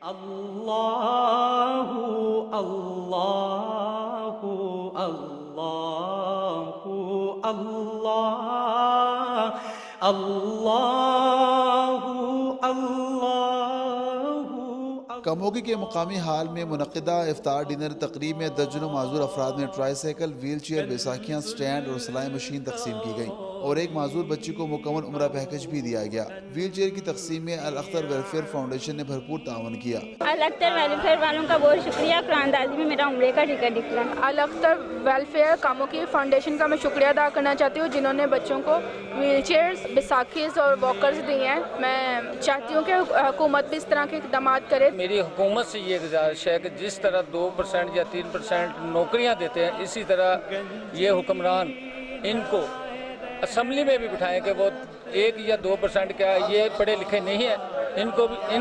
اللہ اللہ اللہ اللہ اللہ اللہ۔ کموگی کے مقامی ہال میں منعقدہ افطار ڈنر تقریب میں درجنوں معذور افراد میں ٹرائی سائیکل، ویل چیئر، بیساکھیاں، سٹینڈ اور سلائی مشین تقسیم کی گئیں اور ایک معذور بچی کو مکمل عمرہ پیکج بھی دیا گیا۔ ویل چیئر کی تقسیم میں الاختر ویلفیئر فاؤنڈیشن نے بھرپور تعاون کیا۔ الاختر ویلفیئر والوں کا بہت شکریہ، قرآن دازی میں میرا عمرے کا ٹکٹ نکلا۔ الاختر ویلفیئر کاموکی فاؤنڈیشن کا میں شکریہ ادا کرنا چاہتی ہوں، جنہوں نے بچوں کو ویل چیئرز، بیساکھیز اور واکرز دی ہیں۔ میں چاہتی ہوں کہ حکومت بھی اس طرح کے اقدامات کرے۔ میری حکومت سے یہ گزارش ہے کہ جس طرح 2% یا 3% نوکریاں دیتے ہیں، اسی طرح یہ حکمران ان کو اسمبلی میں بھی بٹھائیں کہ وہ 1 یا 2% کیا یہ پڑھے لکھے نہیں ہیں، ان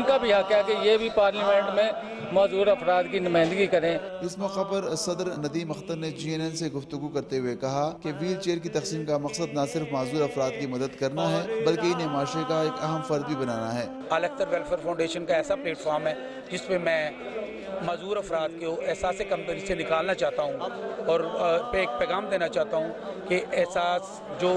کا بھی حق ہے کہ یہ بھی پارلیمنٹ میں معذور افراد کی نمائندگی کریں۔ اس موقع پر صدر ندیم اختر نے GNN سے گفتگو کرتے ہوئے کہا کہ ویل چیئر کی تقسیم کا مقصد نہ صرف معذور افراد کی مدد کرنا ہے بلکہ انہیں معاشرے کا ایک اہم فرد بھی بنانا ہے۔ الاختر ویلفیئر فاؤنڈیشن کا ایسا پلیٹ فارم ہے جس پہ میں معذور افراد کو احساس کمتری سے نکالنا چاہتا ہوں اور ایک پیغام دینا چاہتا ہوں کہ احساس جو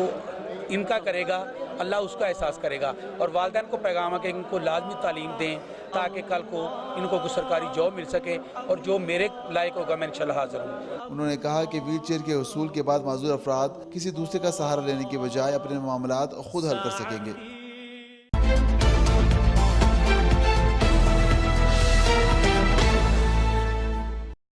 ان کا کرے گا اللہ اس کا احساس کرے گا، اور والدین کو پیغام ہے کہ ان کو لازمی تعلیم دیں تاکہ کل کو ان کو کوئی سرکاری جاب مل سکے، اور جو میرے لائق ہوگا میں انشاءاللہ حاضر ہوں۔ انہوں نے کہا کہ ویل چیئر کے حصول کے بعد معذور افراد کسی دوسرے کا سہارا لینے کے بجائے اپنے معاملات خود حل کر سکیں گے۔